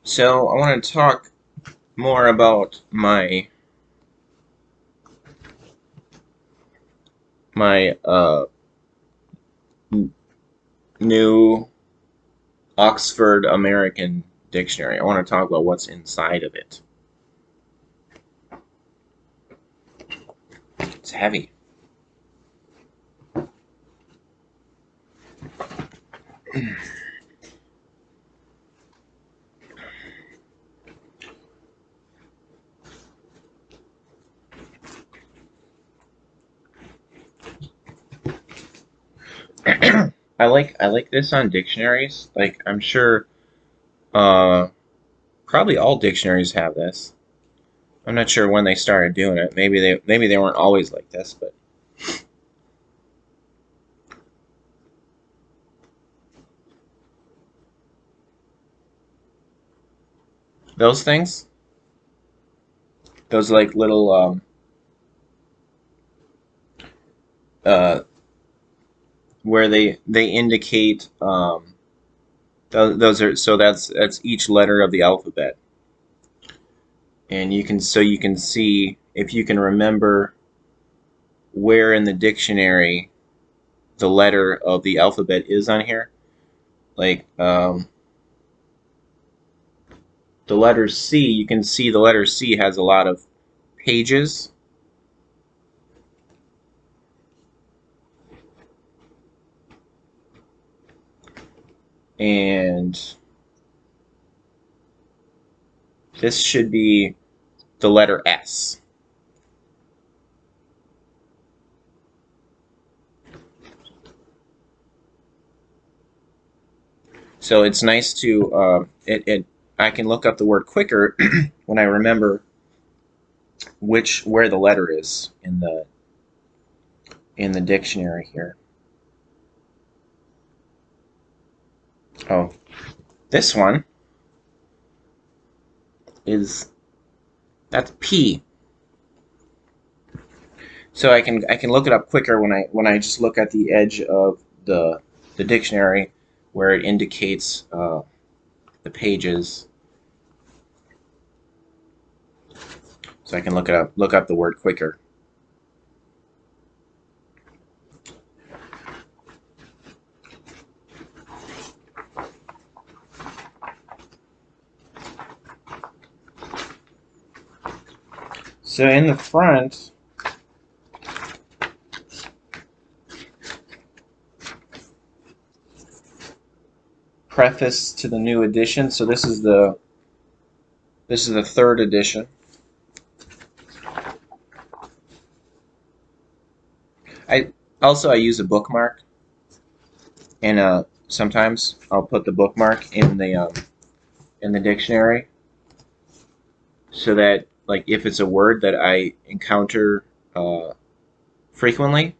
So I want to talk more about my new Oxford American dictionary. I want to talk about what's inside of it. It's heavy. I like this on dictionaries. Like I'm sure uh probably all dictionaries have this. I'm not sure when they started doing it. Maybe they weren't always like this, but those things, those like little uh where they indicate those are so that's each letter of the alphabet. And you can see if you can remember where in the dictionary the letter of the alphabet is on here. Like the letter C, you can see the letter C has a lot of pages, and this should be the letter S. So it's nice to it. I can look up the word quicker when I remember where the letter is in the dictionary here. Oh, this one is that's P. So I can look it up quicker when I just look at the edge of the dictionary where it indicates the pages, so I can look up the word quicker. So in the front, preface to the new edition. So this is the third edition. I I use a bookmark, and sometimes I'll put the bookmark in the dictionary so that like if it's a word that I encounter uh, frequently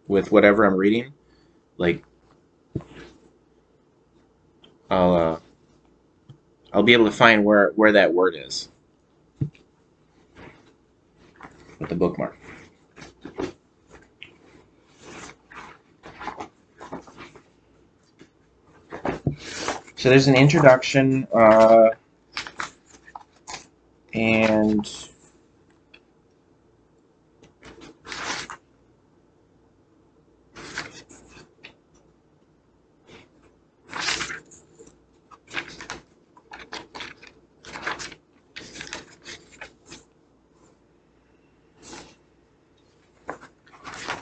with whatever I'm reading, like I'll uh, I'll be able to find where that word is with the bookmark. So there's an introduction and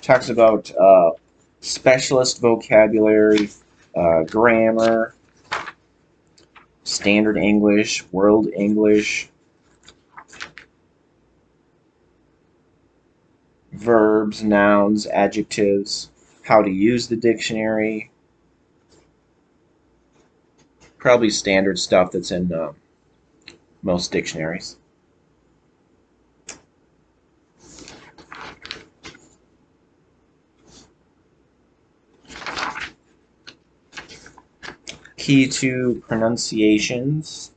talks about specialist vocabulary, grammar, standard English, world English, verbs, nouns, adjectives, how to use the dictionary, probably standard stuff that's in most dictionaries. Key to pronunciations.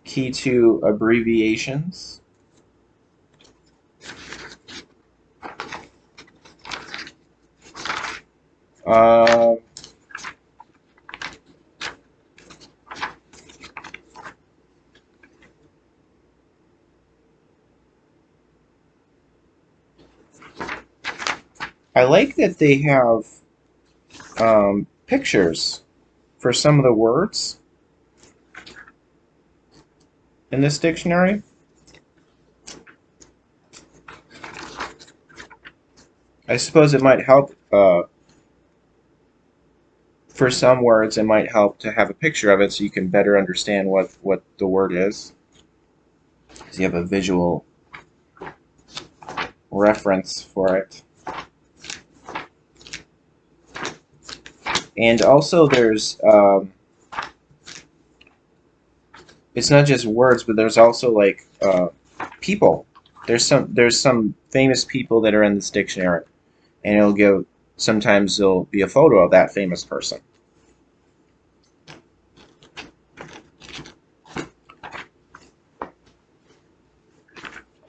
Key to abbreviations. Uh, I like that they have pictures for some of the words in this dictionary. I suppose it might help for some words. It might help to have a picture of it so you can better understand what the word is. So you have a visual reference for it. And also there's it's not just words, but there's also like people. There's some famous people that are in this dictionary, and it'll give sometimes there'll be a photo of that famous person.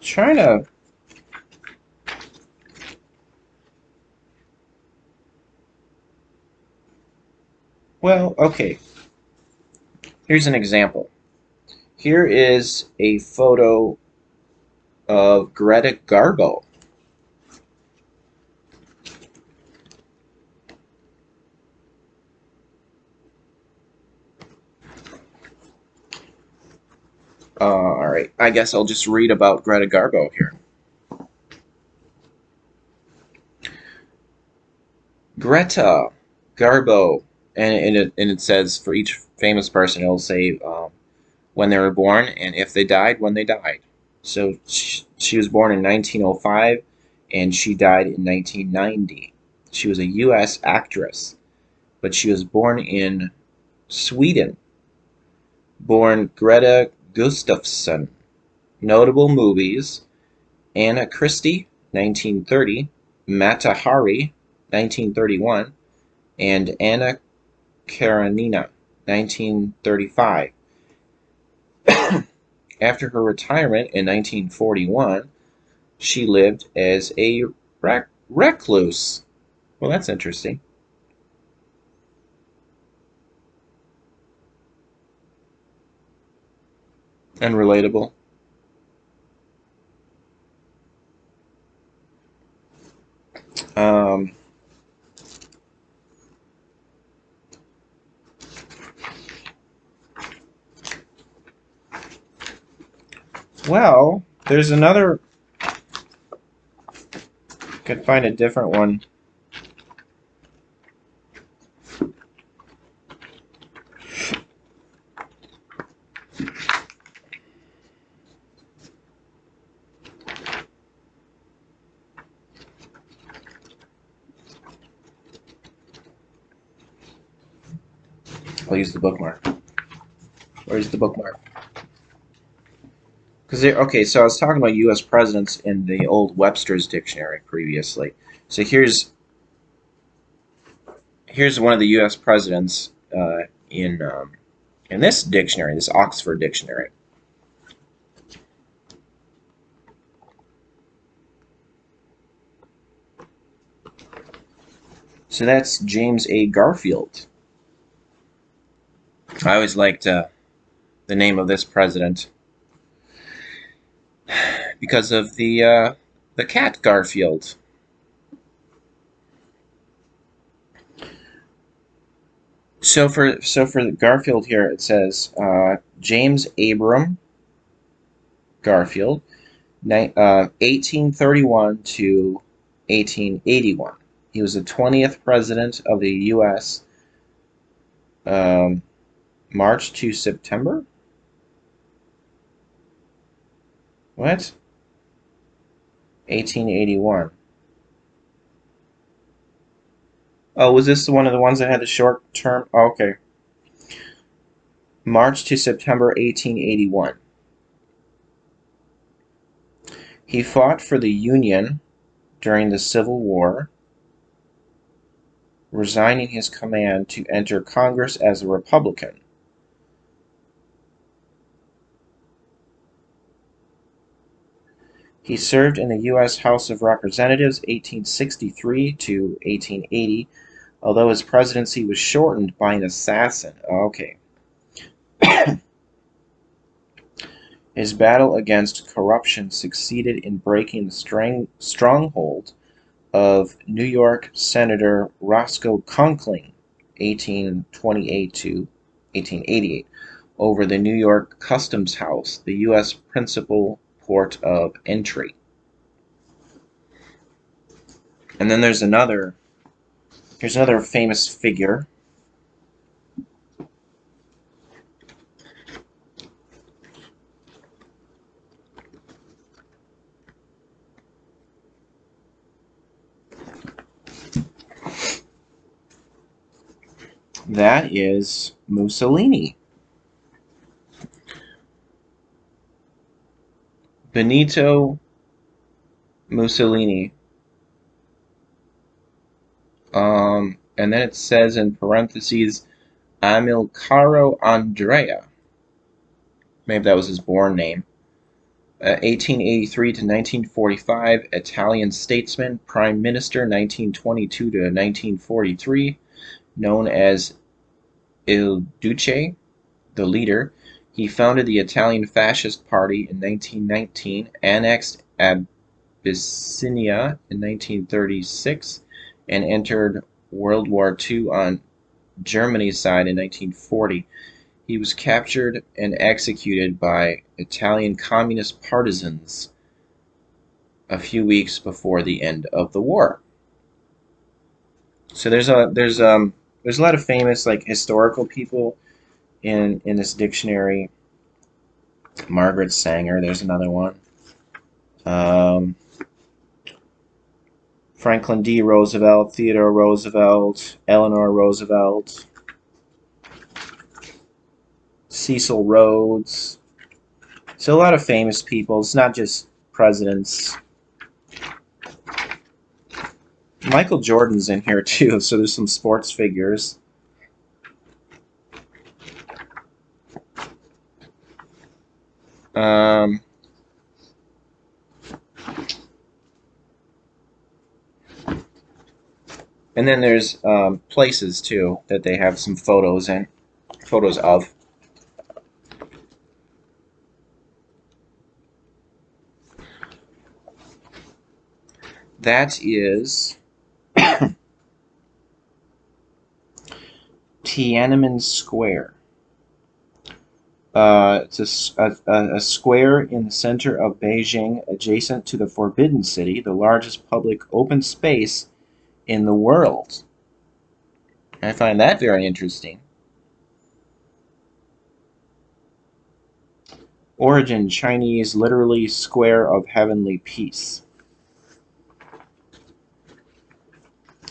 Trying to well, okay. Here's an example. Here is a photo of Greta Gargo. All right, I guess I'll just read about Greta Gargo here. Greta Garbo, and it says for each famous person, it'll say when they were born and if they died, when they died. So she was born in 1905 and she died in 1990. She was a U.S. actress, but she was born in Sweden. Born Greta Gustafsson. Notable movies: Anna Christie, 1930, Mata Hari, 1931, and Anna Karenina, 1935. After her retirement in 1941, she lived as a recluse. Well, that's interesting. And relatable. Um, well, there's another. Could find a different one. I'll use the bookmark. Where's the bookmark? Because okay, so I was talking about U.S. presidents in the old Webster's dictionary previously. So here's one of the U.S. presidents in this dictionary, this Oxford dictionary. So that's James A. Garfield. I always liked the name of this president because of the cat Garfield. So for Garfield here, it says James Abram Garfield, 1831 to 1881. He was the 20th president of the U.S. March to September. What? 1881. Oh, was this one of the ones that had the short term? Oh, okay. March to September 1881. He fought for the Union during the Civil War, resigning his command to enter Congress as a Republican. He served in the U.S. House of Representatives 1863 to 1880, although his presidency was shortened by an assassin. Okay. His battle against corruption succeeded in breaking the stronghold of New York Senator Roscoe Conkling, 1828 to 1888, over the New York Customs House, the U.S. principal port of entry. And then here's another famous figure. That is Mussolini. Benito Mussolini. And then it says in parentheses, Amilcaro Andrea. Maybe that was his born name. 1883 to 1945, Italian statesman, prime minister, 1922 to 1943, known as Il Duce, the leader. He founded the Italian Fascist Party in 1919, annexed Abyssinia in 1936, and entered World War II on Germany's side in 1940. He was captured and executed by Italian communist partisans a few weeks before the end of the war. So there's a lot of famous like historical people in this dictionary. Margaret Sanger, there's another one. Franklin D. Roosevelt, Theodore Roosevelt, Eleanor Roosevelt, Cecil Rhodes. So a lot of famous people. It's not just presidents. Michael Jordan's in here too, so there's some sports figures. And then there's places too that they have some photos of. That is Tiananmen Square. It's a square in the center of Beijing, adjacent to the Forbidden City, the largest public open space in the world. I find that very interesting. Origin, Chinese, literally square of heavenly peace.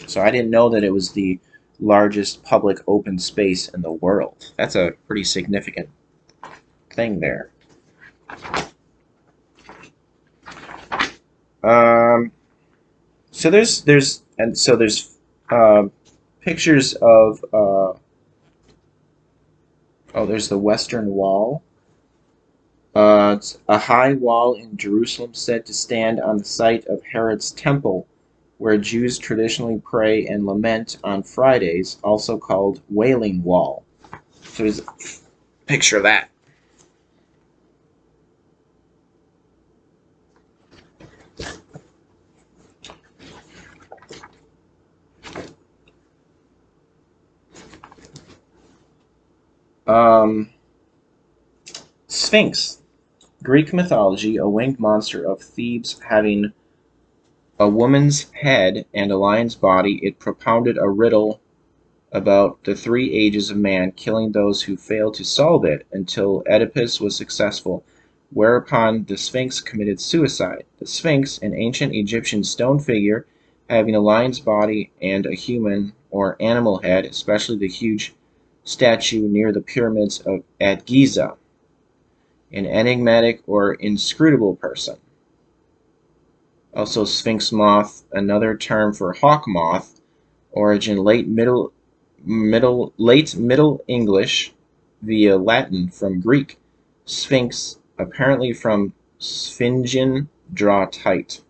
So I didn't know that it was the largest public open space in the world. That's a pretty significant thing there. So there's pictures of there's the Western Wall. It's a high wall in Jerusalem said to stand on the site of Herod's temple, where Jews traditionally pray and lament on Fridays, also called Wailing Wall. So there's a picture of that. Sphinx. Greek mythology, a winged monster of Thebes having a woman's head and a lion's body, it propounded a riddle about the three ages of man, killing those who failed to solve it until Oedipus was successful, whereupon the Sphinx committed suicide. The Sphinx, an ancient Egyptian stone figure having a lion's body and a human or animal head, especially the huge statue near the pyramids at Giza. An enigmatic or inscrutable person. Also Sphinx moth, another term for hawk moth, origin late Middle English via Latin from Greek. Sphinx, apparently from Sphyngian, draw tight.